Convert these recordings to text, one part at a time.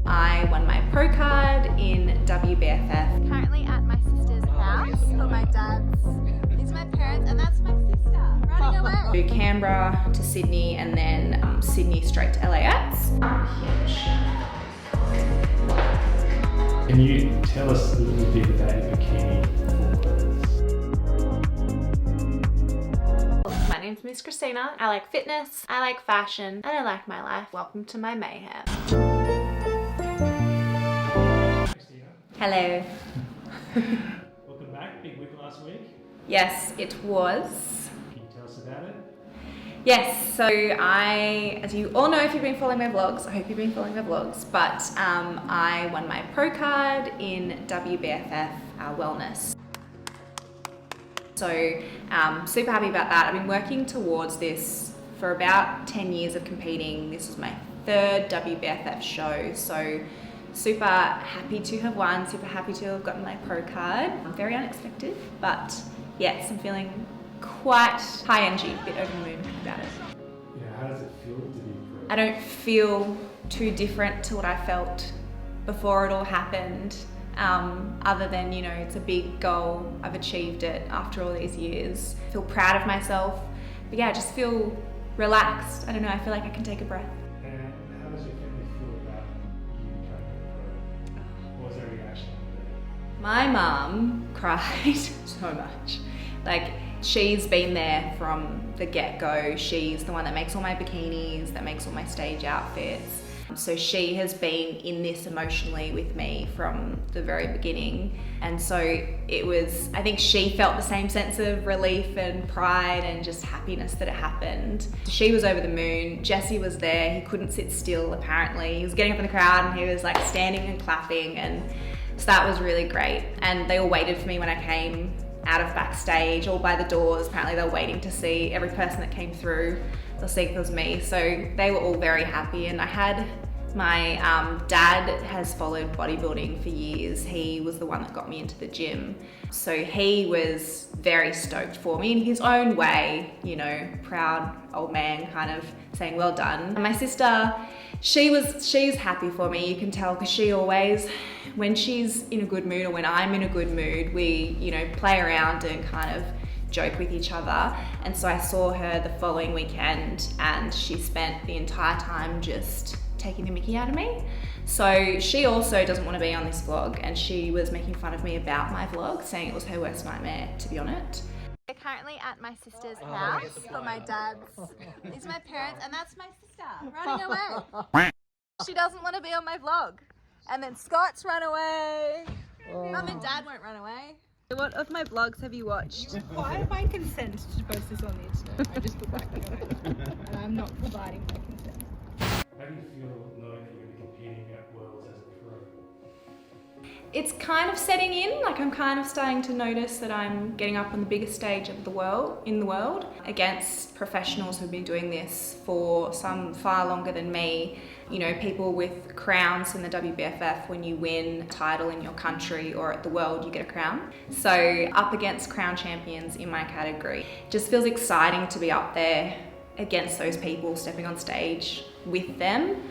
I won my pro card in WBFF. Currently at my sister's house for my dad's. These are my parents and that's my sister running away. To Canberra to Sydney and then Sydney straight to LAX. Can you tell us a little bit about your bikini performance? My name's Miss Kristina. I like fitness, I like fashion, and I like my life. Welcome to my mayhem. Kristina, Hello. welcome back. Big week last week. Yes, it was. Can you tell us about it? Yes, so as you all know if you've been following my vlogs, I hope you've been following my vlogs, but I won my pro card in WBFF Wellness. So super happy about that. I've been working towards this for about 10 years of competing. This was my third WBFF show, so super happy to have won, super happy to have gotten my pro card. Very unexpected, but yes, I'm feeling quite high energy, a bit over the moon about it. Yeah, how does it feel to be pro? I don't feel too different to what I felt before it all happened, other than, you know, it's a big goal. I've achieved it after all these years. I feel proud of myself, but yeah, I just feel relaxed. I don't know, I feel like I can take a breath. And how does your family feel about you becoming pro? What was their reaction? My mum cried so much. Like, she's been there from the get-go. She's the one that makes all my bikinis, that makes all my stage outfits. So she has been in this emotionally with me from the very beginning. And so it was, I think she felt the same sense of relief and pride and just happiness that it happened. She was over the moon. Jesse was there. He couldn't sit still, apparently. He was getting up in the crowd and he was like standing and clapping. And so that was really great. And they all waited for me when I came out of backstage, all by the doors. Apparently they were waiting to see every person that came through. They'll see if it was me. So they were all very happy. And I had my dad has followed bodybuilding for years. He was the one that got me into the gym. So he was very stoked for me in his own way, you know, proud old man kind of saying, well done. And my sister, she's happy for me. You can tell because she always, when she's in a good mood or when I'm in a good mood, we, you know, play around and kind of joke with each other. And so I saw her the following weekend and she spent the entire time just taking the mickey out of me. So she also doesn't want to be on this vlog and she was making fun of me about my vlog, saying it was her worst nightmare to be on it. We're currently at my sister's house for my dad's. These are my parents and that's my sister running away. She doesn't want to be on my vlog. And then Scott's run away. Mum and Dad won't run away. What of my vlogs have you watched? I find consent to post this on the internet. I just put back the and I'm not providing my consent. How do you feel knowing that you're going to be competing at Worlds as a pro? It's kind of setting in, like I'm kind of starting to notice that I'm getting up on the biggest stage of the world, in the world, against professionals who've been doing this for some far longer than me. You know, people with crowns in the WBFF, when you win a title in your country or at the world, you get a crown. So up against crown champions in my category. Just feels exciting to be up there against those people, stepping on stage with them.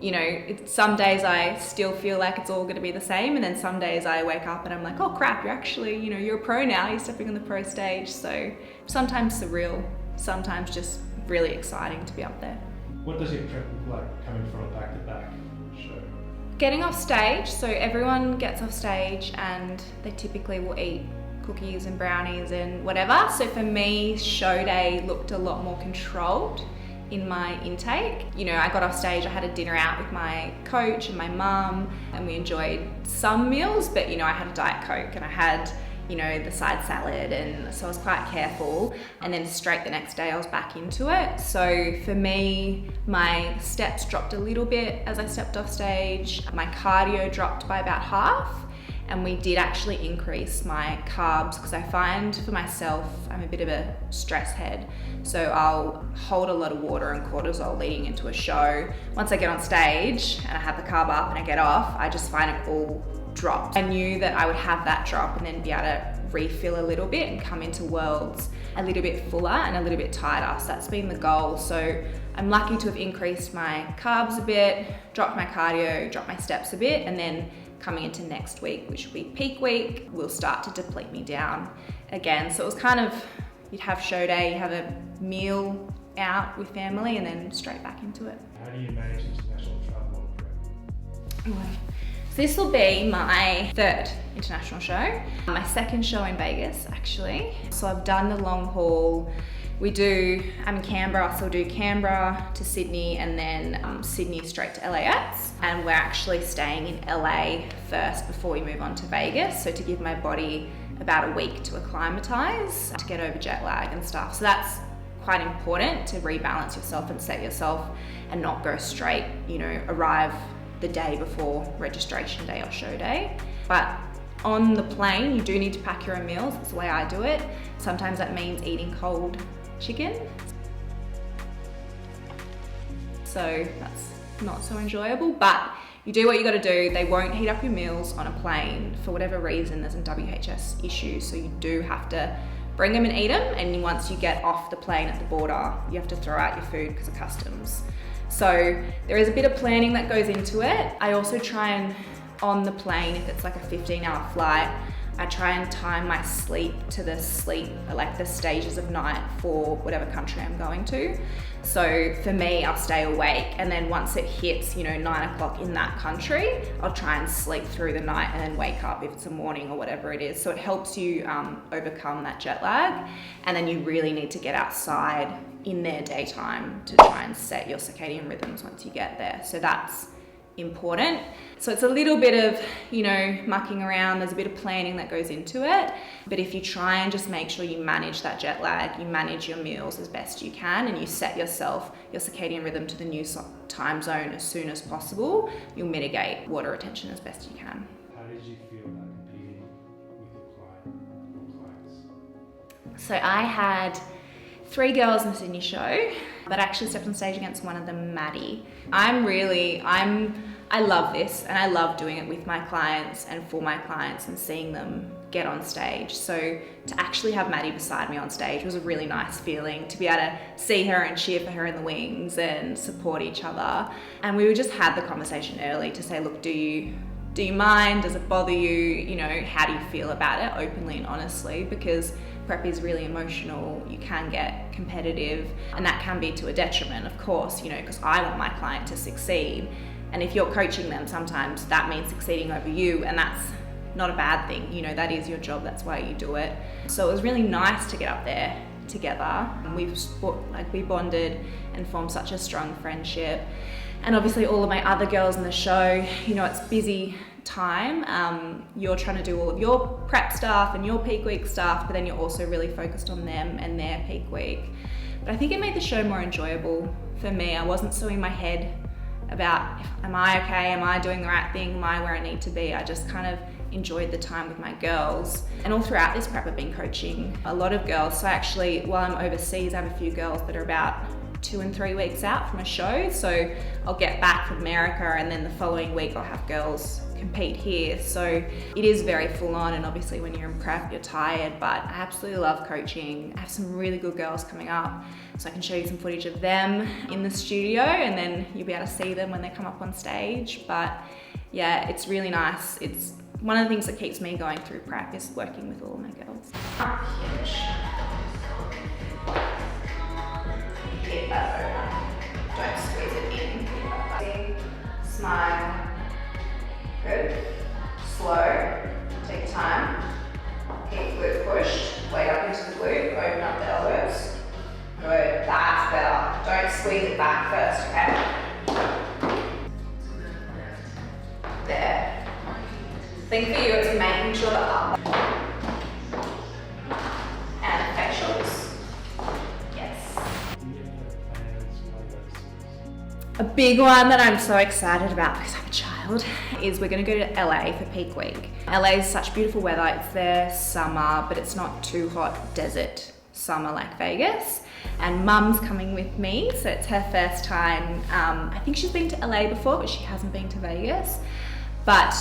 You know, some days I still feel like it's all gonna be the same, and then some days I wake up and I'm like, oh crap, you're actually, you know, you're a pro now, you're stepping on the pro stage. So sometimes surreal, sometimes just really exciting to be up there. What does your prep look like coming from a back-to-back show? Getting off stage, so everyone gets off stage and they typically will eat cookies and brownies and whatever. So for me, show day looked a lot more controlled in my intake. You know, I got off stage, I had a dinner out with my coach and my mum, and we enjoyed some meals, but you know, I had a Diet Coke and I had, you know, the side salad, and so I was quite careful. And then straight the next day I was back into it. So for me, my steps dropped a little bit as I stepped off stage. My cardio dropped by about half. And we did actually increase my carbs because I find for myself, I'm a bit of a stress head. So I'll hold a lot of water and cortisol leading into a show. Once I get on stage and I have the carb up and I get off, I just find it all dropped. I knew that I would have that drop and then be able to refill a little bit and come into Worlds a little bit fuller and a little bit tighter. So that's been the goal. So I'm lucky to have increased my carbs a bit, dropped my cardio, dropped my steps a bit, and then coming into next week, which will be peak week, will start to deplete me down again. So it was kind of, you'd have show day, you have a meal out with family, and then straight back into it. How do you manage international travel on prep? So this will be my third international show, my second show in Vegas actually. So I've done the long haul. I'm in Canberra, so we'll do Canberra to Sydney, and then Sydney straight to LAX. And we're actually staying in LA first before we move on to Vegas. So to give my body about a week to acclimatise, to get over jet lag and stuff. So that's quite important, to rebalance yourself and set yourself and not go straight, arrive the day before registration day or show day. But on the plane, you do need to pack your own meals. That's the way I do it. Sometimes that means eating cold chicken. So that's not so enjoyable, but you do what you gotta do. They won't heat up your meals on a plane. For whatever reason, there's some WHS issues, so you do have to bring them and eat them, and once you get off the plane at the border, you have to throw out your food because of customs. So there is a bit of planning that goes into it. I also try and, on the plane, if it's like a 15-hour flight, I try and time my sleep to the stages of night for whatever country I'm going to. So for me, I'll stay awake, and then once it hits, 9 o'clock in that country, I'll try and sleep through the night and then wake up if it's a morning or whatever it is. So it helps you overcome that jet lag, and then you really need to get outside in their daytime to try and set your circadian rhythms once you get there. So that's important. So it's a little bit of, mucking around. There's a bit of planning that goes into it. But if you try and just make sure you manage that jet lag, you manage your meals as best you can, and you set yourself, your circadian rhythm to the new time zone as soon as possible, you'll mitigate water retention as best you can. How did you feel about competing with your clients? So I had 3 girls in the Sydney show, but I actually stepped on stage against one of them, Maddie. I love this, and I love doing it with my clients and for my clients and seeing them get on stage. So to actually have Maddie beside me on stage was a really nice feeling, to be able to see her and cheer for her in the wings and support each other. And we just had the conversation early to say, look, do you mind? Does it bother you? How do you feel about it, openly and honestly? Because prep is really emotional. You can get competitive, and that can be to a detriment, of course, because I want my client to succeed. And if you're coaching them, sometimes that means succeeding over you, and that's not a bad thing. That is your job, that's why you do it. So it was really nice to get up there together. And we bonded and formed such a strong friendship. And obviously all of my other girls in the show, it's busy time. You're trying to do all of your prep stuff and your peak week stuff, but then you're also really focused on them and their peak week. But I think it made the show more enjoyable for me. I wasn't so in my head about, am I okay? Am I doing the right thing? Am I where I need to be? I just kind of enjoyed the time with my girls. And all throughout this prep, I've been coaching a lot of girls. So actually, while I'm overseas, I have a few girls that are about 2 and 3 weeks out from a show. So I'll get back from America, and then the following week I'll have girls compete here. So it is very full on, and obviously when you're in prep, you're tired, but I absolutely love coaching. I have some really good girls coming up, so I can show you some footage of them in the studio, and then you'll be able to see them when they come up on stage. But yeah, it's really nice. It's one of the things that keeps me going through prep is working with all of my girls. Hit that over. Don't squeeze it in. Smile. Good. Slow. Take time. Keep glute pushed. Weight up into the glute. Open up the elbows. Good. That's better. Don't squeeze it back first, okay? There. Thing for you is making sure the upper and facials. Yes. A big one that I'm so excited about because I'm a child is we're going to go to LA for peak week. LA is such beautiful weather. It's their summer, but it's not too hot desert summer like Vegas. And Mum's coming with me, so it's her first time. I think she's been to LA before, but she hasn't been to Vegas. But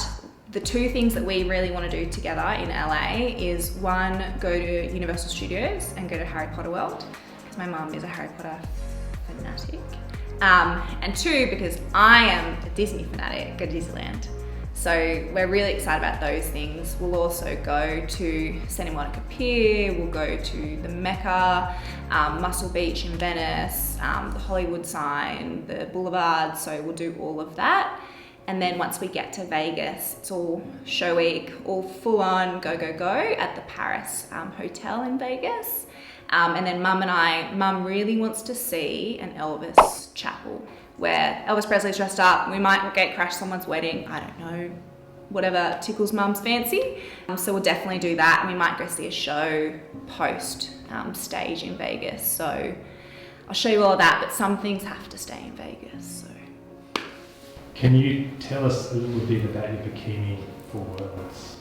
The two things that we really want to do together in LA is one, go to Universal Studios and go to Harry Potter World, because my mum is a Harry Potter fanatic. And two, because I am a Disney fanatic, go to Disneyland. So we're really excited about those things. We'll also go to Santa Monica Pier, we'll go to the Mecca, Muscle Beach in Venice, the Hollywood sign, the Boulevard, so we'll do all of that. And then once we get to Vegas, it's all show week, all full on go, go, go at the Paris Hotel in Vegas. And then Mum really wants to see an Elvis chapel where Elvis Presley's dressed up. We might get crashed someone's wedding, I don't know, whatever tickles Mum's fancy. So we'll definitely do that. And we might go see a show post stage in Vegas. So I'll show you all of that, but some things have to stay in Vegas. So. Can you tell us a little bit about your bikini for words?